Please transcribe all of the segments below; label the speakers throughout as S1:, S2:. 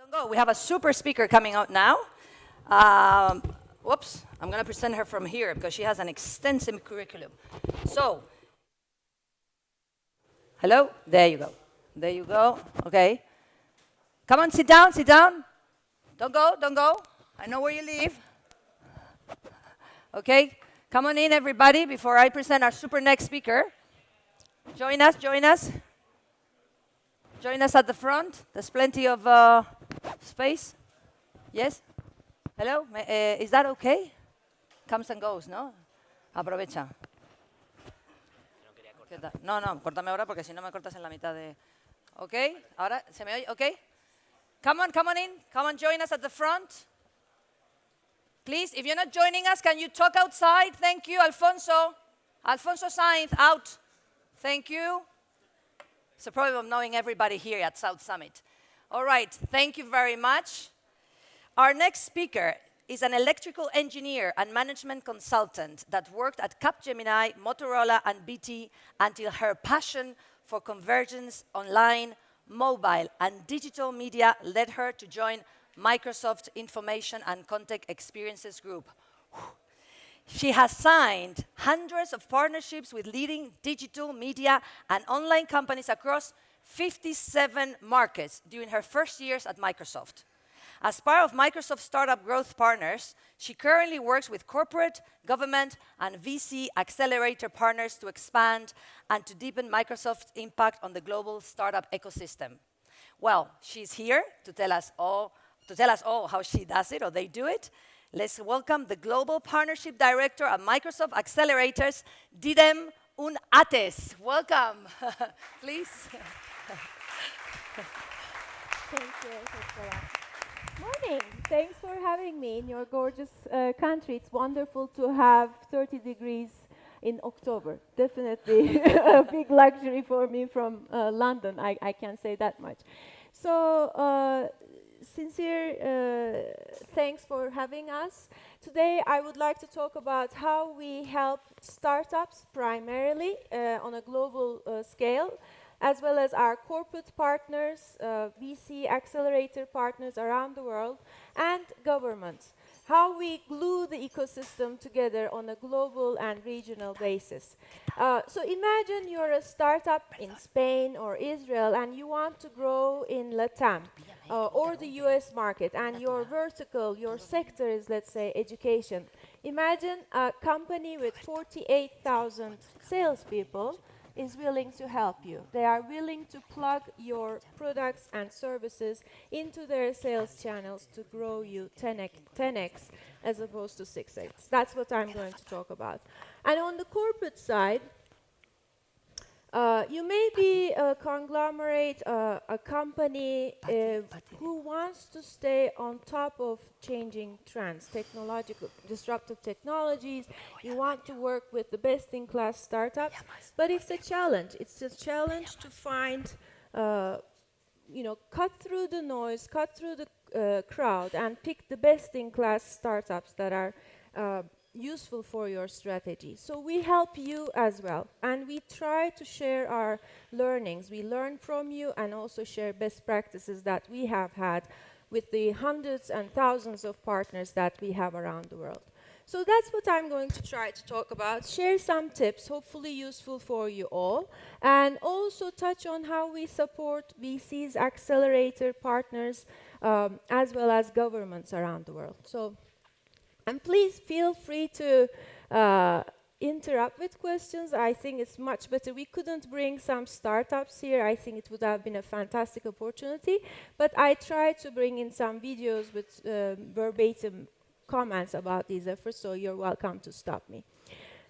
S1: Don't go. We have a super speaker coming out now. Whoops, I'm going to present her from here because she has an extensive curriculum. So, hello? There you go. There you go. Okay. Come on, sit down, sit down. Don't go, don't go. I know where you live. Okay. Come on in, everybody, before I present our super next speaker. Join us, join us. Join us at the front. There's plenty of space. Yes? Hello? Is that okay? Comes and goes, ¿no? Aprovecha. No, no, córtame ahora porque si no me cortas en la mitad de... Okay, ahora se me oye, okay? Come on in. Come on, join us at the front. Please, if you're not joining us, can you talk outside? Thank you, Alfonso. Alfonso Sainz, out. Thank you. It's a problem of knowing everybody here at South Summit. All right, thank you very much. Our next speaker is an electrical engineer and management consultant that worked at Capgemini, Motorola, and BT until her passion for convergence, online, mobile, and digital media led her to join Microsoft Information and Contact Experiences Group. She has signed hundreds of partnerships with leading digital media and online companies across 57 markets during her first years at Microsoft. As part of Microsoft Startup Growth Partners, she currently works with corporate, government, and VC accelerator partners to expand and to deepen Microsoft's impact on the global startup ecosystem. Well, she's here to tell us all how she does it, or they do it. Let's welcome the Global Partnership Director at Microsoft Accelerators, Didem Unates. Welcome, please.
S2: Thank you, Victoria. Morning. Thanks for having me in your gorgeous country. It's wonderful to have 30 degrees in October. Definitely a big luxury for me from London. I can say that much. So, sincere thanks for having us. Today I would like to talk about how we help startups primarily on a global scale, as well as our corporate partners, VC accelerator partners around the world, and governments. How we glue the ecosystem together on a global and regional basis. So imagine you're a startup in Spain or Israel and you want to grow in Latam or the US market, and your vertical, your sector is, let's say, education. Imagine a company with 48,000 salespeople is willing to help you. They are willing to plug your products and services into their sales channels to grow you 10x as opposed to 6x. That's what I'm going to talk about. And on the corporate side, you may be a conglomerate, a company who wants to stay on top of changing trends, technological, disruptive technologies. You want to work with the best-in-class startups, but it's a challenge. It's a challenge to find, cut through the noise, cut through the crowd, and pick the best-in-class startups that are useful for your strategy. So we help you as well, and we try to share our learnings. We learn from you and also share best practices that we have had with the hundreds and thousands of partners that we have around the world. So that's what I'm going to try to talk about, share some tips, hopefully useful for you all, and also touch on how we support VCs, accelerator partners, as well as governments around the world. So, and please feel free to interrupt with questions. I think it's much better. We couldn't bring some startups here. I think it would have been a fantastic opportunity. But I tried to bring in some videos with verbatim comments about these efforts, so you're welcome to stop me.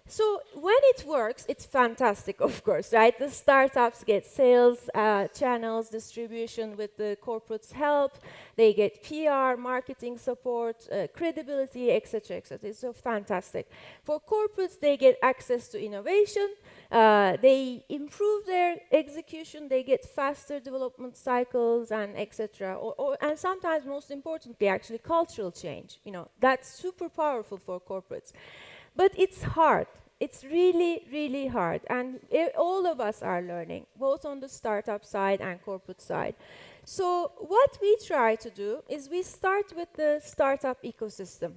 S2: So when it works, it's fantastic, of course, right? The startups get sales channels, distribution with the corporate's help. They get PR, marketing support, credibility, etc., etc. It's so fantastic. For corporates, they get access to innovation. They improve their execution. They get faster development cycles, and etc. And sometimes, most importantly, actually, cultural change. That's super powerful for corporates. But it's hard. It's really, really hard, and all of us are learning, both on the startup side and corporate side. So what we try to do is we start with the startup ecosystem.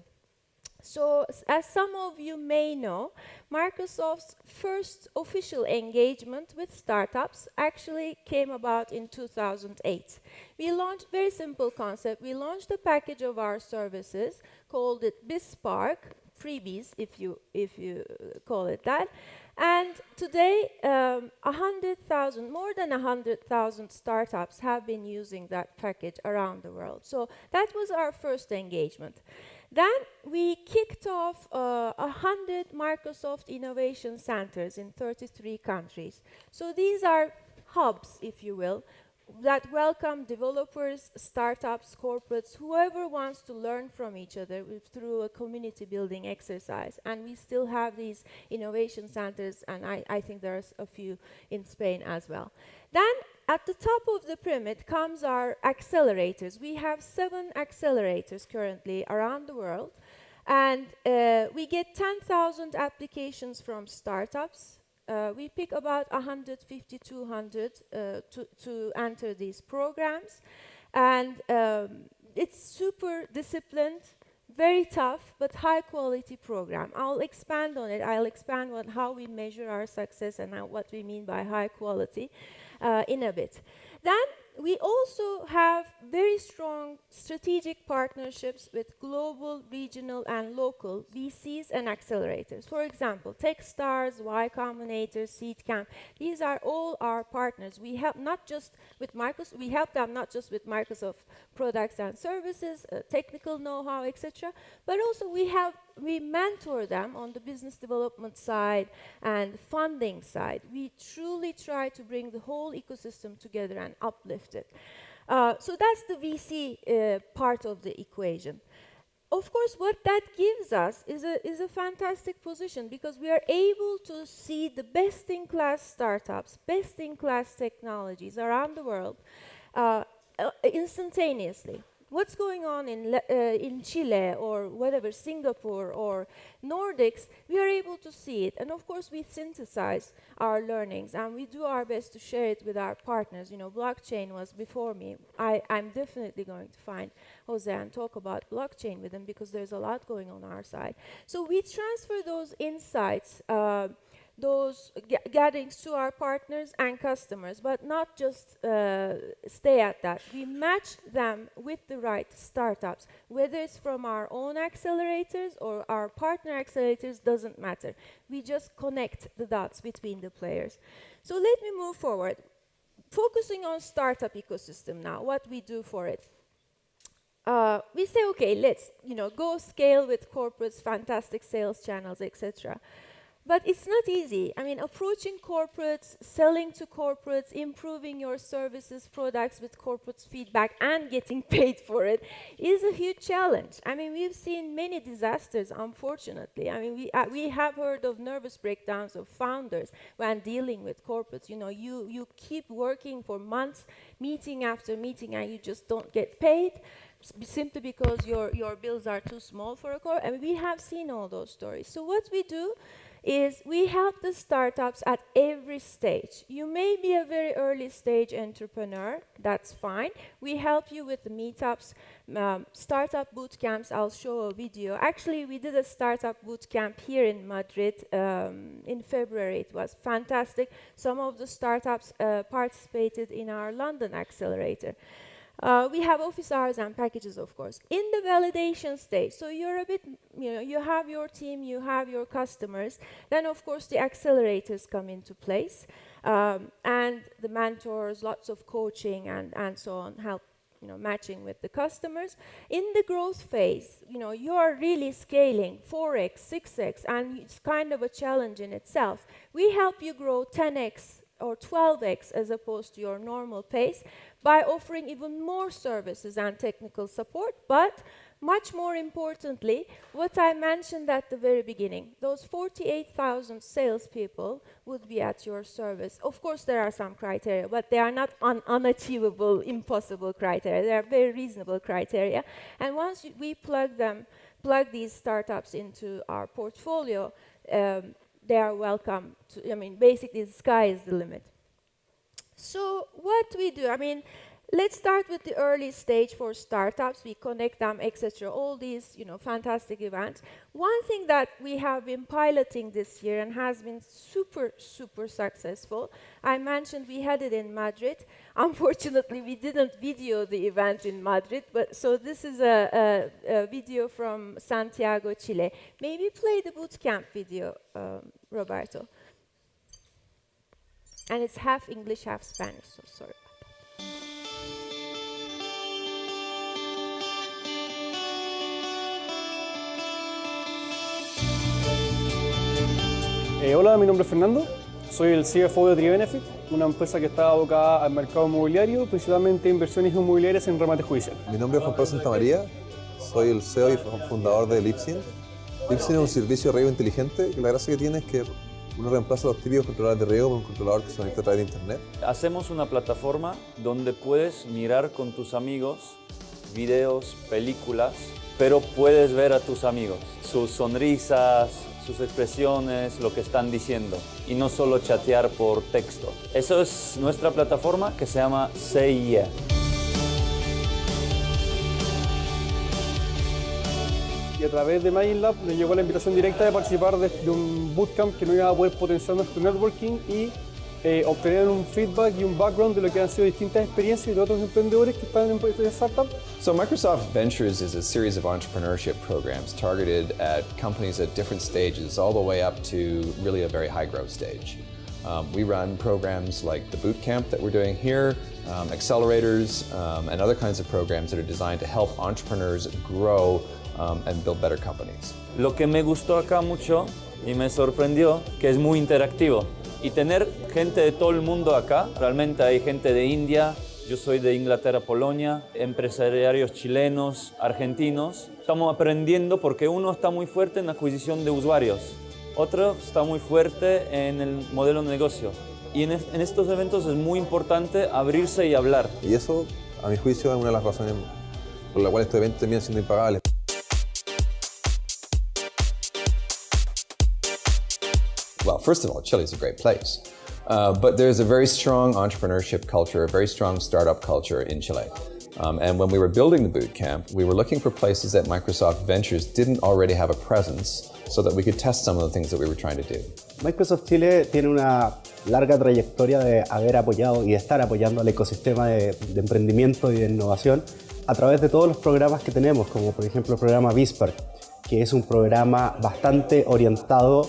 S2: So, as some of you may know, Microsoft's first official engagement with startups actually came about in 2008. We launched very simple concept. We launched a package of our services, called it BizSpark, freebies if you call it that. And today, 100,000, more than 100,000 startups have been using that package around the world. So that was our first engagement. Then we kicked off 100 Microsoft Innovation Centers in 33 countries. So these are hubs, if you will, that welcome developers, startups, corporates, whoever wants to learn from each other through a community building exercise. And we still have these innovation centers, and I think there's a few in Spain as well. Then at the top of the pyramid comes our accelerators. We have 7 accelerators currently around the world, and we get 10,000 applications from startups. We pick about 150, 200 to enter these programs, and it's super disciplined, very tough, but high quality program. I'll expand on it. I'll expand on how we measure our success and what we mean by high quality in a bit. Then we also have very strong strategic partnerships with global, regional, and local VCs and accelerators. For example, Techstars, Y Combinator, Seedcamp. These are all our partners. We help not just with Microsoft. We help them not just with Microsoft products and services, technical know-how, etc. But also we mentor them on the business development side and funding side. We truly try to bring the whole ecosystem together and uplift it. So that's the VC part of the equation. Of course, what that gives us is a fantastic position, because we are able to see the best-in-class startups, best-in-class technologies around the world instantaneously. What's going on in Chile or whatever, Singapore or Nordics, we are able to see it. And of course, we synthesize our learnings, and we do our best to share it with our partners. You know, blockchain was before me. I'm definitely going to find Jose and talk about blockchain with him, because there's a lot going on our side. So we transfer those insights, those gatherings to our partners and customers, but not just stay at that. We match them with the right startups, whether it's from our own accelerators or our partner accelerators, doesn't matter. We just connect the dots between the players. So let me move forward. Focusing on startup ecosystem now, what we do for it. We say, okay, let's go scale with corporates, fantastic sales channels, etc. But it's not easy. I mean, approaching corporates, selling to corporates, improving your services, products with corporates' feedback, and getting paid for it is a huge challenge. I mean, we've seen many disasters, unfortunately. I mean, we have heard of nervous breakdowns of founders when dealing with corporates. You know, you keep working for months, meeting after meeting, and you just don't get paid simply because your bills are too small for a corporate. I mean, we have seen all those stories. So what we do is we help the startups at every stage. You may be a very early stage entrepreneur, that's fine. We help you with the meetups, startup boot camps. I'll show a video. Actually, we did a startup boot camp here in Madrid in February. It was fantastic. Some of the startups participated in our London accelerator. We have office hours and packages, of course. In the validation stage, so you're a bit, you have your team, you have your customers, then of course the accelerators come into place, and the mentors, lots of coaching and so on, help matching with the customers. In the growth phase, you are really scaling 4x, 6x, and it's kind of a challenge in itself. We help you grow 10x or 12x as opposed to your normal pace by offering even more services and technical support, but much more importantly, what I mentioned at the very beginning, those 48,000 salespeople would be at your service. Of course, there are some criteria, but they are not unachievable, impossible criteria. They are very reasonable criteria. And once we plug these startups into our portfolio, they are welcome to, I mean, basically the sky is the limit. So what we do, I mean, let's start with the early stage for startups. We connect them, etc. All these, fantastic events. One thing that we have been piloting this year and has been super, super successful. I mentioned we had it in Madrid. Unfortunately, we didn't video the event in Madrid, but so this is a video from Santiago, Chile. Maybe play the bootcamp video, Roberto. And it's half English, half Spanish, so sorry.
S3: Hola, mi nombre es Fernando, soy el CFO de Tribenefit, una empresa que está abocada al mercado inmobiliario, principalmente inversiones inmobiliarias en remate judicial.
S4: Mi nombre es Juan Pablo Santamaría, soy el CEO y fundador de Lipsin. Lipsin es un servicio de riego inteligente que la gracia que tiene es que uno reemplaza los típicos controladores de riego por un controlador que se conecta a través de internet.
S5: Hacemos una plataforma donde puedes mirar con tus amigos videos, películas, pero puedes ver a tus amigos, sus sonrisas, sus expresiones, lo que están diciendo, y no solo chatear por texto. Eso es nuestra plataforma que se llama Say Yeah.
S3: Y a través de Magic Lab nos llegó la invitación directa de participar de un bootcamp que nos iba a poder potenciar nuestro networking y obtener un feedback y un background de lo que han sido distintas experiencias de otros emprendedores que están en startup.
S6: So Microsoft Ventures is a series of entrepreneurship programs targeted at companies at different stages, all the way up to really a very high growth stage. We run programs like the bootcamp that we're doing here, accelerators, and other kinds of programs that are designed to help entrepreneurs grow and build better companies.
S5: Lo que me gustó acá mucho y me sorprendió que es muy interactivo. Y tener gente de todo el mundo acá, realmente hay gente de India, yo soy de Inglaterra, Polonia, empresarios chilenos, argentinos. Estamos aprendiendo porque uno está muy fuerte en la adquisición de usuarios, otro está muy fuerte en el modelo de negocio. Y en estos eventos es muy importante abrirse y hablar.
S4: Y eso, a mi juicio, es una de las razones por las cuales estos eventos terminan siendo impagables.
S6: Well, first of all, Chile is a great place, but there's a very strong entrepreneurship culture, a very strong startup culture in Chile. And when we were building the bootcamp, we were looking for places that Microsoft Ventures didn't already have a presence so that we could test some of the things that we were trying to do.
S7: Microsoft Chile tiene una larga trayectoria de haber apoyado y de estar apoyando al ecosistema de emprendimiento y de innovación a través de todos los programas que tenemos, como por ejemplo el programa Bispark, que es un programa bastante orientado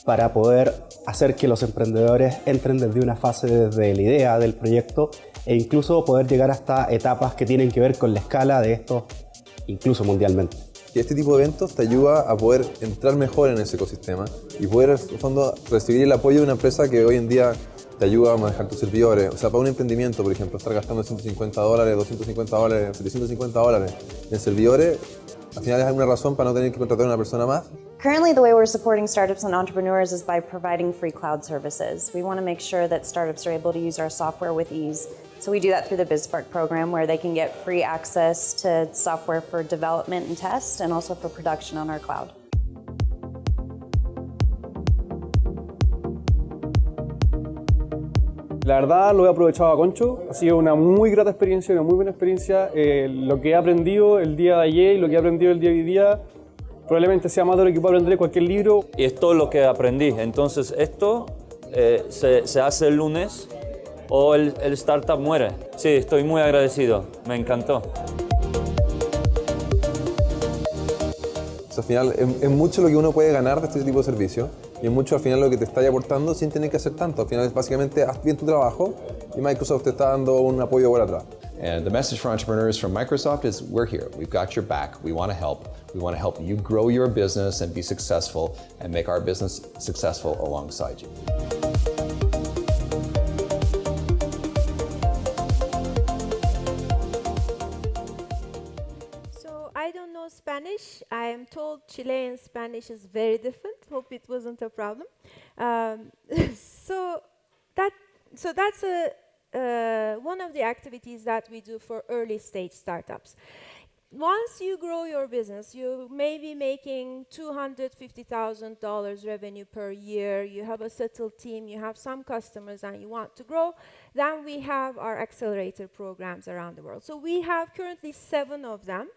S7: para poder hacer que los emprendedores entren desde una fase desde la idea del proyecto e incluso poder llegar hasta etapas que tienen que ver con la escala de esto, incluso mundialmente.
S4: Y este tipo de eventos te ayuda a poder entrar mejor en ese ecosistema y poder, en el fondo, recibir el apoyo de una empresa que hoy en día te ayuda a manejar tus servidores. O sea, para un emprendimiento, por ejemplo, estar gastando $150, $250, $750 en servidores, al final es alguna razón para no tener que contratar a una persona más.
S8: Currently, the way we're supporting startups and entrepreneurs is by providing free cloud services. We want to make sure that startups are able to use our software with ease. So we do that through the BizSpark program, where they can get free access to software for development and test, and also for production on our cloud.
S3: La verdad lo he aprovechado a concho, ha sido una muy grata experiencia, una muy buena experiencia. Lo que he aprendido el día de ayer y lo que he aprendido el día de hoy día probablemente sea más de lo que puedo aprender en cualquier libro.
S5: Y es todo lo que aprendí. Entonces esto se hace el lunes o el startup muere. Sí, estoy muy agradecido, me encantó.
S4: Al final es mucho lo que uno puede ganar de este tipo de servicio y es mucho al final lo que te está aportando sin tener que hacer tanto. Al final es básicamente haz bien tu trabajo y Microsoft te está dando un apoyo por atrás.
S6: And the message for entrepreneurs from Microsoft is we're here, we've got your back, we want to help. We want to help you grow your business and be successful and make our business successful alongside you.
S2: I don't know Spanish. I am told Chilean Spanish is very different. Hope it wasn't a problem. So that's one of the activities that we do for early stage startups. once you grow your business, you may be making $250,000 revenue per year, you have a settled team, you have some customers, and you want to grow, then we have our accelerator programs around the world. So we have currently 7 of them.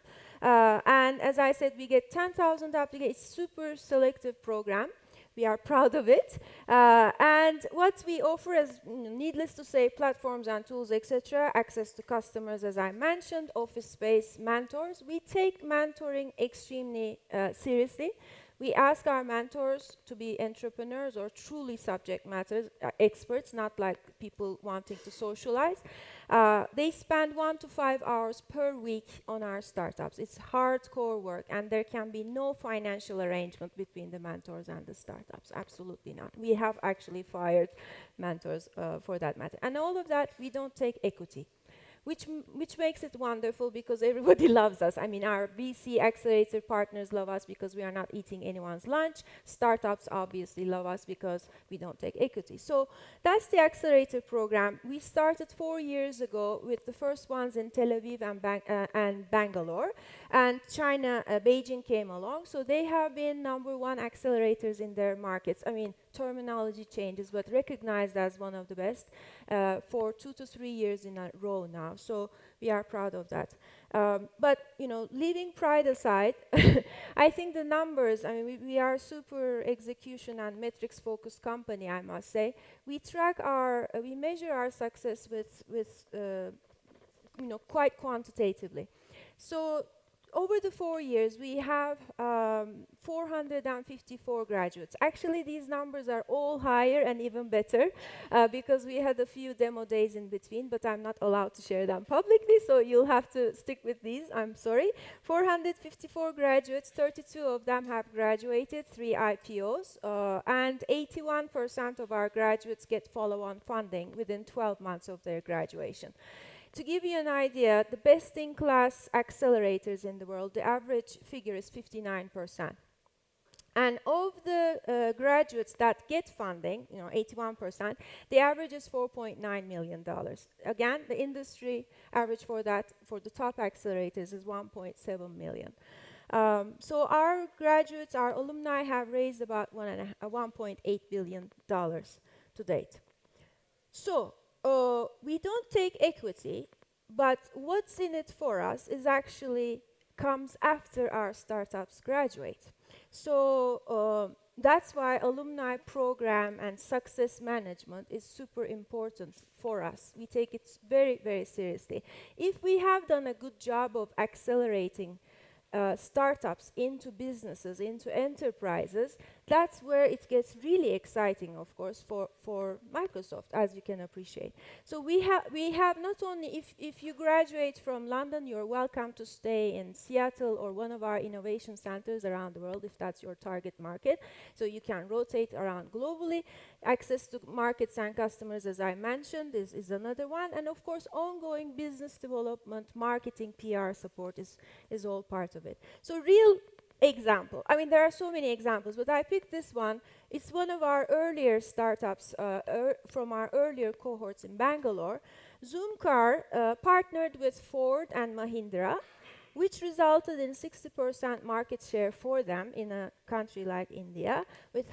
S2: And as I said, we get 10,000 applications, super selective program. We are proud of it. And what we offer is, needless to say, platforms and tools, etc., access to customers, as I mentioned, office space, mentors. We take mentoring extremely seriously. We ask our mentors to be entrepreneurs or truly subject matter experts, not like people wanting to socialize. They spend 1 to 5 hours per week on our startups. It's hardcore work, and there can be no financial arrangement between the mentors and the startups. Absolutely not. We have actually fired mentors for that matter. And all of that, we don't take equity, which makes it wonderful because everybody loves us. I mean, our VC accelerator partners love us because we are not eating anyone's lunch. Startups obviously love us because we don't take equity. So that's the accelerator program. We started 4 years ago with the first ones in Tel Aviv and Bangalore. And China, Beijing came along. So they have been #1 accelerators in their markets. I mean, terminology changes, but recognized as one of the best for 2 to 3 years in a row now. So we are proud of that. But, leaving pride aside, I think the numbers, I mean, we are a super execution and metrics focused company, I must say. We measure our success with quite quantitatively. So over the 4 years, we have 454 graduates. Actually, these numbers are all higher and even better because we had a few demo days in between, but I'm not allowed to share them publicly, so you'll have to stick with these. I'm sorry. 454 graduates, 32 of them have graduated, 3 IPOs, and 81% of our graduates get follow-on funding within 12 months of their graduation. To give you an idea, the best-in-class accelerators in the world, the average figure is 59%. And of the graduates that get funding, 81%, the average is $4.9 million. Again, the industry average for that, for the top accelerators, is $1.7 million. So our graduates, our alumni, have raised about $1.8 billion to date. So we don't take equity, but what's in it for us is actually comes after our startups graduate. So that's why alumni program and success management is super important for us. We take it very, very seriously. If we have done a good job of accelerating startups into businesses, into enterprises, that's where it gets really exciting, of course, for Microsoft, as you can appreciate. So we have not only, if you graduate from London, you're welcome to stay in Seattle or one of our innovation centers around the world, if that's your target market. So you can rotate around globally. Access to markets and customers, as I mentioned, is another one. And of course, ongoing business development, marketing, PR support is all part of it. So real example. I mean, there are so many examples, but I picked this one. It's one of our earlier startups from our earlier cohorts in Bangalore. Zoomcar partnered with Ford and Mahindra, which resulted in 60% market share for them in a country like India, with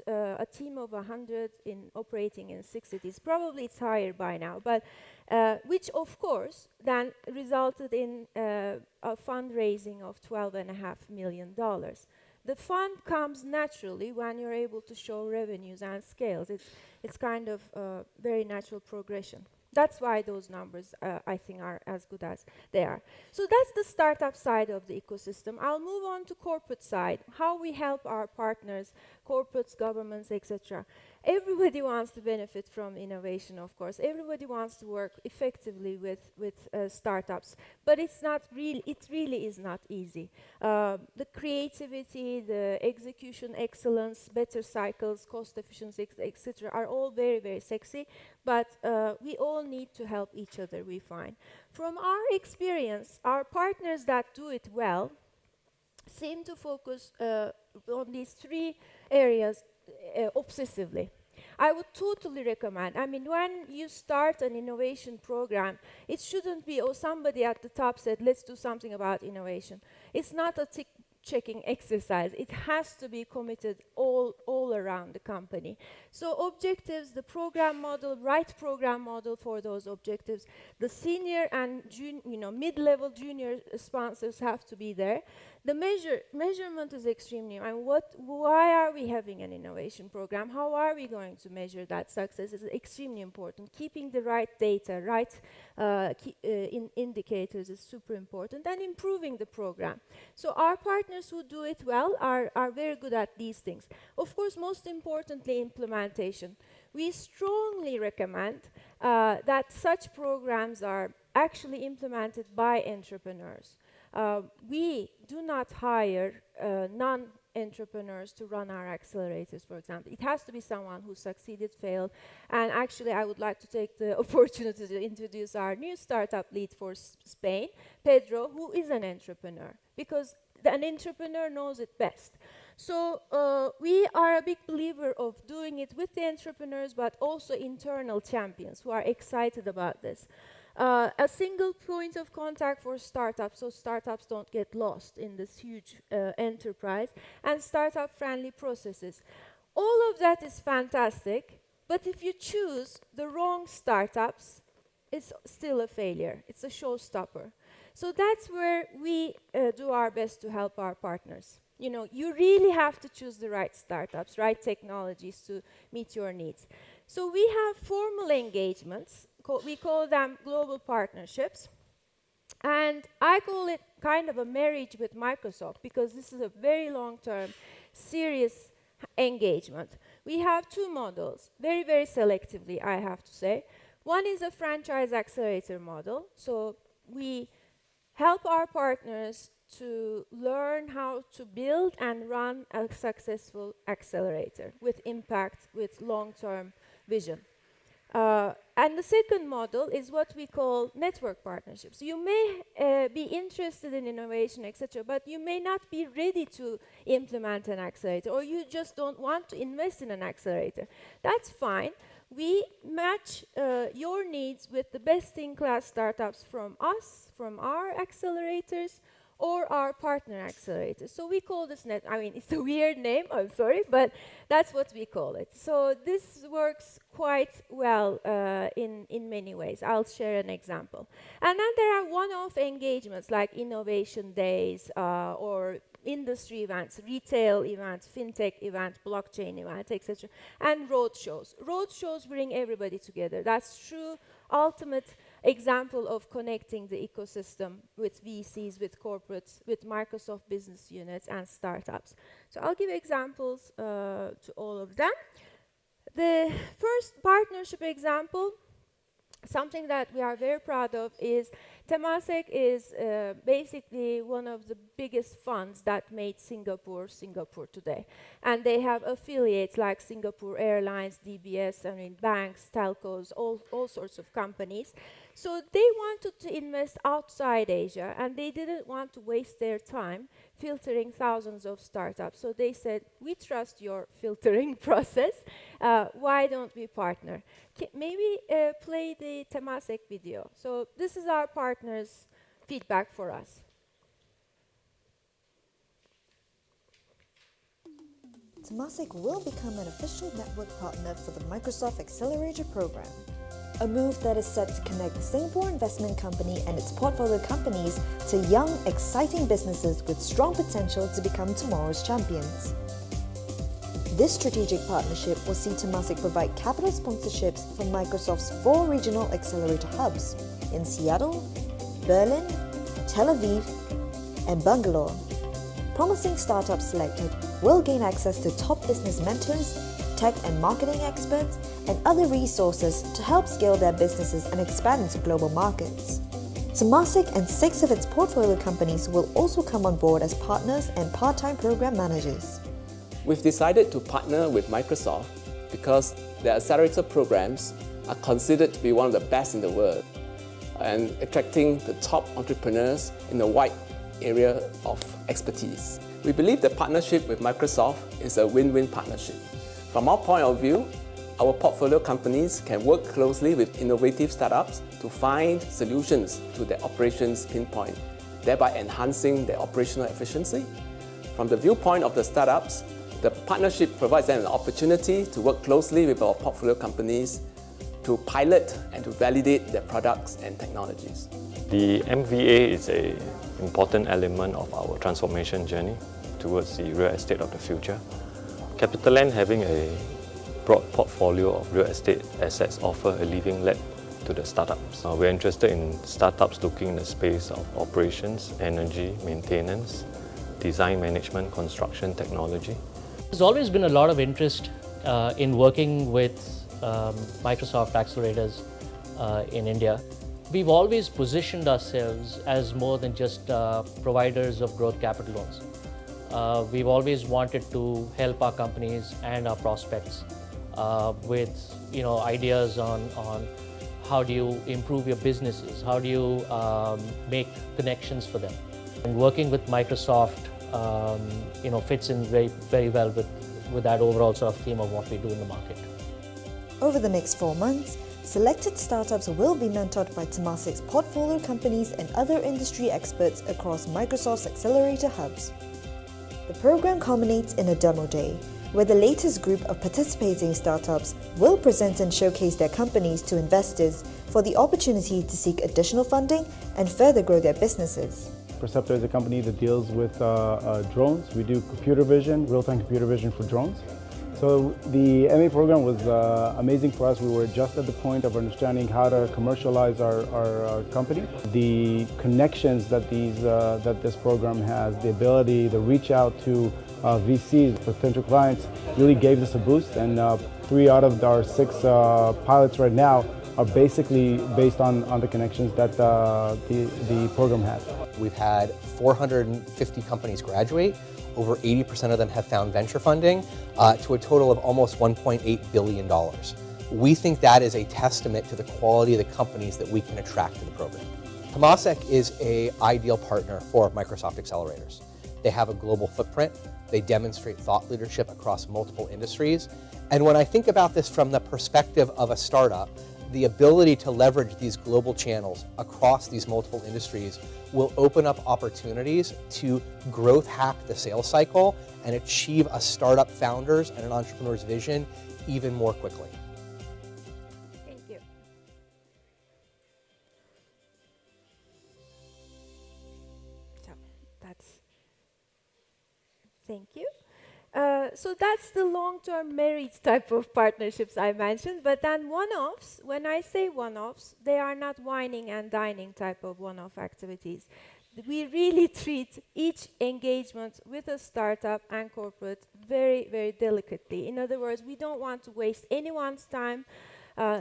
S2: a team of 100 operating in 6 cities. Probably it's higher by now, but which of course then resulted in a fundraising of $12.5 million. The fund comes naturally when you're able to show revenues and scales. It's kind of a very natural progression. That's why those numbers, I think, are as good as they are. So that's the startup side of the ecosystem. I'll move on to corporate side, how we help our partners, corporates, governments, etc. Everybody wants to benefit from innovation, of course. Everybody wants to work effectively with startups, but it's not really. It really is not easy. The creativity, the execution excellence, better cycles, cost efficiency, etc., are all very, very sexy. But we all need to help each other, we find. From our experience, our partners that do it well seem to focus on these 3 areas obsessively. I would totally recommend. I mean, when you start an innovation program, it shouldn't be, oh, somebody at the top said, let's do something about innovation. It's not a tick-checking exercise. It has to be committed all around the company. So objectives, the program model, right program model for those objectives. The senior and mid-level junior sponsors have to be there. The measurement is extremely, and why are we having an innovation program? How are we going to measure that success is extremely important. Keeping the right data, right indicators is super important, and improving the program. So our partners who do it well are very good at these things. Of course, most importantly, implementation. We strongly recommend that such programs are actually implemented by entrepreneurs. We do not hire non-entrepreneurs to run our accelerators, for example. It has to be someone who succeeded, failed. And actually, I would like to take the opportunity to introduce our new startup lead for Spain, Pedro, who is an entrepreneur, because an entrepreneur knows it best. So we are a big believer of doing it with the entrepreneurs, but also internal champions who are excited about this. A single point of contact for startups, so startups don't get lost in this huge enterprise, and startup-friendly processes. All of that is fantastic, but if you choose the wrong startups, it's still a failure. It's a showstopper. So that's where we do our best to help our partners. You know, you really have to choose the right startups, right technologies to meet your needs. So we have formal engagements. We call them global partnerships. And I call it kind of a marriage with Microsoft, because this is a very long-term, serious engagement. We have two models, very, very selectively, I have to say. One is a franchise accelerator model. So we help our partners to learn how to build and run a successful accelerator with impact, with long-term vision. And the second model is what we call network partnerships. You may be interested in innovation, etc., but you may not be ready to implement an accelerator, or you just don't want to invest in an accelerator. That's fine. We match your needs with the best-in-class startups from us, from our accelerators, or our partner accelerators. So we call this it's a weird name, I'm sorry, but that's what we call it. So this works quite well in many ways. I'll share an example. And then there are one-off engagements like innovation days or industry events, retail events, fintech events, blockchain events, etc., and roadshows. Roadshows bring everybody together. That's true ultimate example of connecting the ecosystem with VCs, with corporates, with Microsoft business units and startups. So I'll give examples to all of them. The first partnership example, something that we are very proud of, is Temasek is basically one of the biggest funds that made Singapore today. And they have affiliates like Singapore Airlines, DBS, banks, telcos, all sorts of companies. So they wanted to invest outside Asia, and they didn't want to waste their time filtering thousands of startups. So they said, we trust your filtering process. Why don't we partner? Maybe play the Temasek video. So this is our partners' feedback for us.
S9: Temasek will become an official network partner for the Microsoft Accelerator program, a move that is set to connect the Singapore Investment Company and its portfolio companies to young, exciting businesses with strong potential to become tomorrow's champions. This strategic partnership will see Temasek provide capital sponsorships for Microsoft's 4 regional accelerator hubs in Seattle, Berlin, Tel Aviv, and Bangalore. Promising startups selected will gain access to top business mentors, tech and marketing experts, and other resources to help scale their businesses and expand into global markets. Temasek and 6 of its portfolio companies will also come on board as partners and part-time program managers.
S10: We've decided to partner with Microsoft because their accelerator programs are considered to be one of the best in the world and attracting the top entrepreneurs in a wide area of expertise. We believe the partnership with Microsoft is a win-win partnership. From our point of view, Our portfolio companies can work closely with innovative startups to find solutions to their operations pinpoint, thereby enhancing their operational efficiency. From the viewpoint of the startups, the partnership provides them an opportunity to work closely with our portfolio companies to pilot and to validate their products and technologies.
S11: The MVA is an important element of our transformation journey towards the real estate of the future. CapitaLand having a broad portfolio of real estate assets offer a living lab to the startups. We're interested in startups looking in the space of operations, energy, maintenance, design management, construction technology.
S12: There's always been a lot of interest in working with Microsoft accelerators in India. We've always positioned ourselves as more than just providers of growth capital loans. We've always wanted to help our companies and our prospects with ideas on how do you improve your businesses, how do you make connections for them. And working with Microsoft fits in very well with that overall sort of theme of what we do in the market.
S9: Over the next 4 months, selected startups will be mentored by Temasek's portfolio companies and other industry experts across Microsoft's accelerator hubs. The program culminates in a demo day, where the latest group of participating startups will present and showcase their companies to investors for the opportunity to seek additional funding and further grow their businesses.
S3: Perceptor is a company that deals with drones. We do computer vision, real-time computer vision for drones. So the MA program was amazing for us. We were just at the point of understanding how to commercialize our company. The connections that this program has, the ability to reach out to VCs, potential clients, really gave us a boost. And 3 out of our 6 pilots right now are basically based on the connections that the program has.
S13: We've had 450 companies graduate. Over 80% of them have found venture funding to a total of almost $1.8 billion. We think that is a testament to the quality of the companies that we can attract to the program. Temasek is an ideal partner for Microsoft accelerators. They have a global footprint. They demonstrate thought leadership across multiple industries. And when I think about this from the perspective of a startup, the ability to leverage these global channels across these multiple industries will open up opportunities to growth hack the sales cycle and achieve a startup founder's and an entrepreneur's vision even more quickly.
S2: Thank you. Thank you. So that's the long-term marriage type of partnerships I mentioned, but then one-offs, when I say one-offs, they are not whining and dining type of one-off activities. We really treat each engagement with a startup and corporate very, very delicately. In other words, we don't want to waste anyone's time,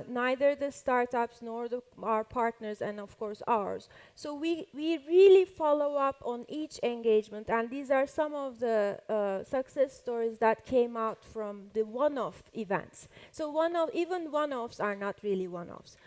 S2: neither the startups nor our partners and of course ours. So we really follow up on each engagement, and these are some of the success stories that came out from the one-off events. So even one-offs are not really one-offs.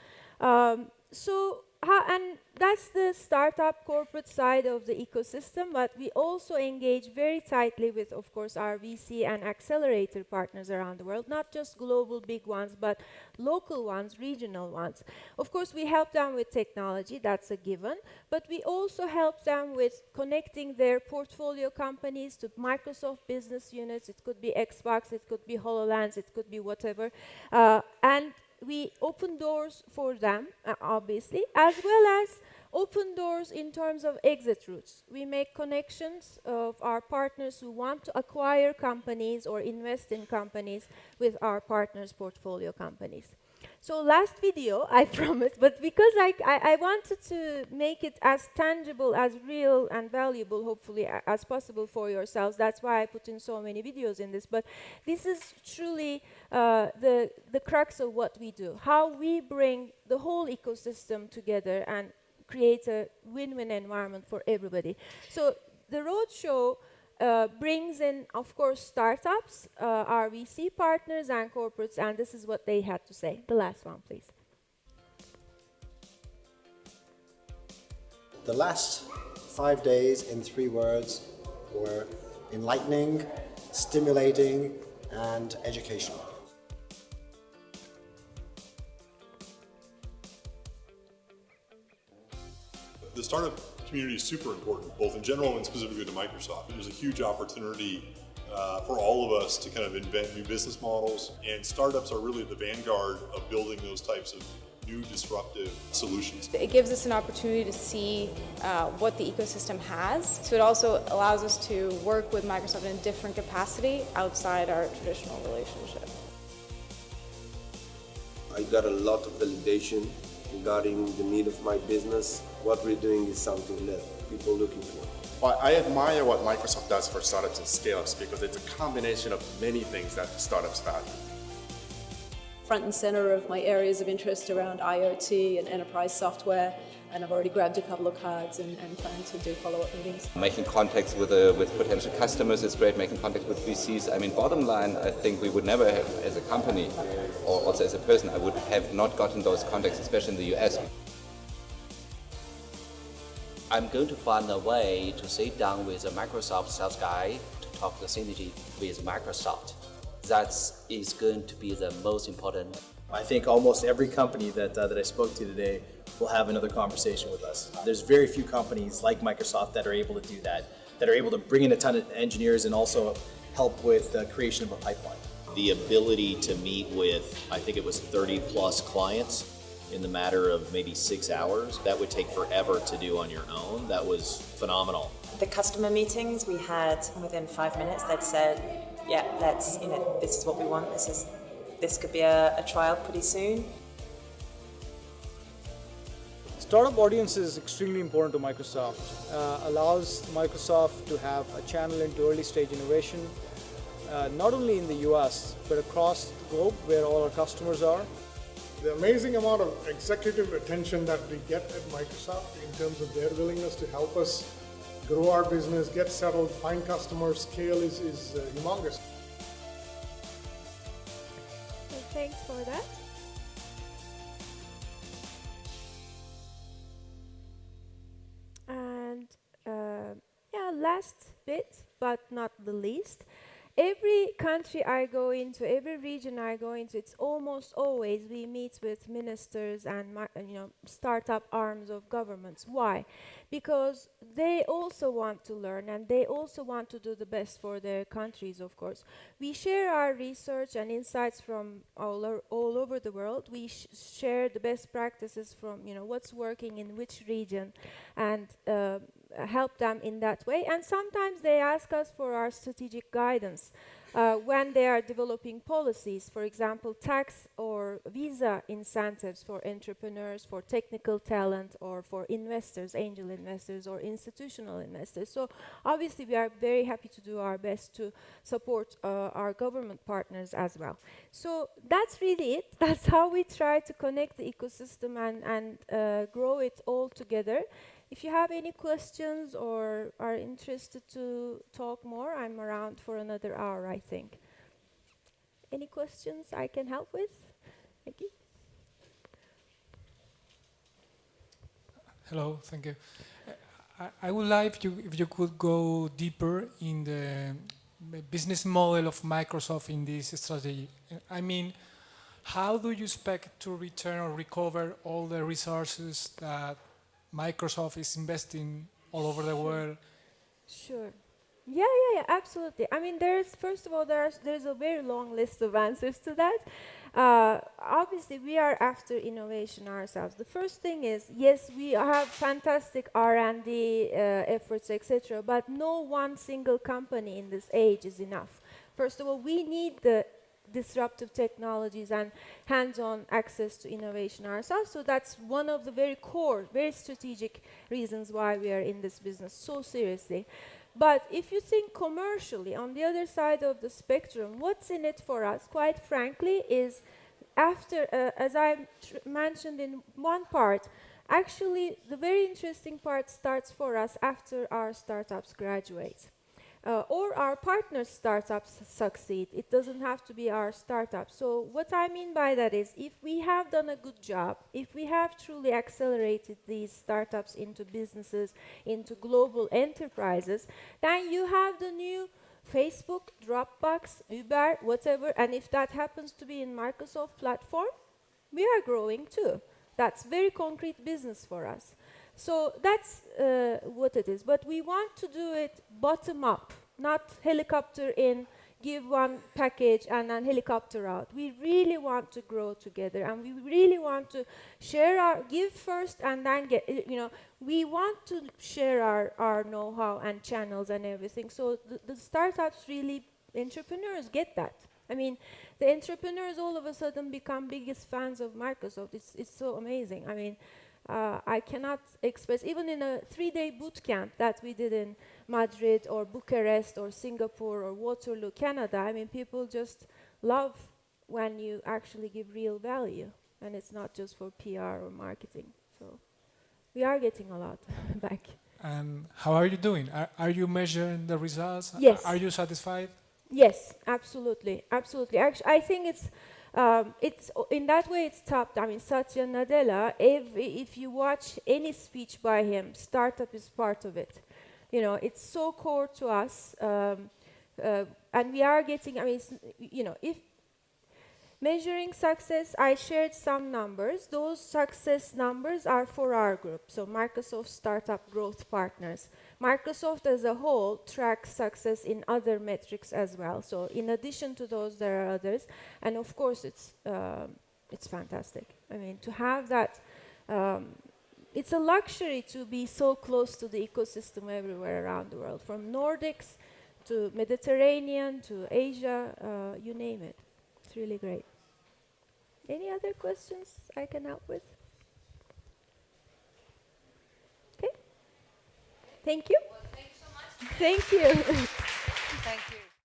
S2: And that's the startup corporate side of the ecosystem, but we also engage very tightly with, of course, our VC and accelerator partners around the world, not just global big ones, but local ones, regional ones. Of course, we help them with technology, that's a given, but we also help them with connecting their portfolio companies to Microsoft business units. It could be Xbox, it could be HoloLens, it could be whatever. And we open doors for them, obviously, as well as open doors in terms of exit routes. We make connections of our partners who want to acquire companies or invest in companies with our partners' portfolio companies. So last video, I promise, but because I wanted to make it as tangible, as real and valuable, hopefully, as possible for yourselves, that's why I put in so many videos in this. But this is truly the crux of what we do, how we bring the whole ecosystem together and create a win-win environment for everybody. So the roadshow brings in, of course, startups, our VC partners and corporates, and this is what they had to say. The last one, please.
S14: The last 5 days, in 3 words, were enlightening, stimulating, and educational.
S15: The startup community is super important, both in general and specifically to Microsoft. There's a huge opportunity for all of us to kind of invent new business models, and startups are really the vanguard of building those types of new disruptive solutions.
S16: It gives us an opportunity to see what the ecosystem has. So it also allows us to work with Microsoft in a different capacity outside our traditional relationship.
S17: I got a lot of validation regarding the need of my business. What we're doing is something that people are looking for.
S18: Well, I admire what Microsoft does for startups and scale-ups because it's a combination of many things that startups value.
S19: Front and center of my areas of interest around IoT and enterprise software, and I've already grabbed a couple of cards and plan to do follow-up meetings.
S20: Making contacts with potential customers is great, making contacts with VCs. I mean, bottom line, I think we would never have, as a company, or also as a person, I would have not gotten those contacts, especially in the US.
S21: I'm going to find a way to sit down with a Microsoft sales guy to talk the synergy with Microsoft. That is going to be the most important.
S22: I think almost every company that I spoke to today will have another conversation with us. There's very few companies like Microsoft that are able to do that are able to bring in a ton of engineers and also help with the creation of a pipeline.
S23: The ability to meet with, I think it was 30 plus clients in the matter of maybe 6 hours, that would take forever to do on your own. That was phenomenal.
S24: The customer meetings we had within 5 minutes, they'd said, yeah, this is what we want. This could be a trial pretty soon.
S25: Startup audience is extremely important to Microsoft. Allows Microsoft to have a channel into early stage innovation, not only in the US, but across the globe where all our customers are.
S26: The amazing amount of executive attention that we get at Microsoft in terms of their willingness to help us grow our business, get settled, find customers, scale is humongous.
S2: So thanks for that. And last bit, but not the least. Every country I go into, every region I go into, it's almost always we meet with ministers and startup arms of governments. Why? Because they also want to learn and they also want to do the best for their countries, of course. We share our research and insights from all over the world. We share the best practices from what's working in which region, and help them in that way. And sometimes they ask us for our strategic guidance when they are developing policies, for example, tax or visa incentives for entrepreneurs, for technical talent, or for investors, angel investors, or institutional investors. So obviously we are very happy to do our best to support our government partners as well. So that's really it. That's how we try to connect the ecosystem and grow it all together. If you have any questions or are interested to talk more, I'm around for another hour, I think. Any questions I can help with? Thank you.
S27: Hello, thank you. I would like if you could go deeper in the business model of Microsoft in this strategy. I mean, how do you expect to return or recover all the resources that Microsoft is investing all over the world?
S2: Sure. Yeah, absolutely. I mean, first of all, there's a very long list of answers to that. Obviously, we are after innovation ourselves. The first thing is, yes, we have fantastic R&D efforts, etc., but no one single company in this age is enough. First of all, we need the disruptive technologies and hands-on access to innovation ourselves. So that's one of the very core, very strategic reasons why we are in this business so seriously. But if you think commercially, on the other side of the spectrum, what's in it for us, quite frankly, is after, as I mentioned in one part, actually the very interesting part starts for us after our startups graduate. Or our partner startups succeed. It doesn't have to be our startup. So what I mean by that is, if we have done a good job, if we have truly accelerated these startups into businesses, into global enterprises, then you have the new Facebook, Dropbox, Uber, whatever, and if that happens to be in Microsoft platform, we are growing too. That's very concrete business for us. So that's what it is. But we want to do it bottom up, not helicopter in, give one package and then helicopter out. We really want to grow together, and we really want to share our, give first and then get, we want to share our know-how and channels and everything. So the startups really, entrepreneurs get that. I mean, the entrepreneurs all of a sudden become biggest fans of Microsoft. It's so amazing. I mean, I cannot express, even in a 3-day boot camp that we did in Madrid or Bucharest or Singapore or Waterloo, Canada, I mean, people just love when you actually give real value, and it's not just for PR or marketing. So we are getting a lot back.
S27: And how are you doing? Are you measuring the results?
S2: Yes.
S27: Are you satisfied?
S2: Yes, absolutely, absolutely. Actually, I think it's in that way it's top. I mean, Satya Nadella. If you watch any speech by him, startup is part of it. You know, it's so core to us, and we are getting. I mean, if measuring success, I shared some numbers. Those success numbers are for our group, so Microsoft Startup Growth Partners. Microsoft as a whole tracks success in other metrics as well. So in addition to those, there are others. And of course, it's fantastic. I mean, to have that, it's a luxury to be so close to the ecosystem everywhere around the world, from Nordics to Mediterranean to Asia, you name it. It's really great. Any other questions I can help with? Okay. Thank you.
S1: Well, thanks so much.
S2: Thank you.
S1: Thank you.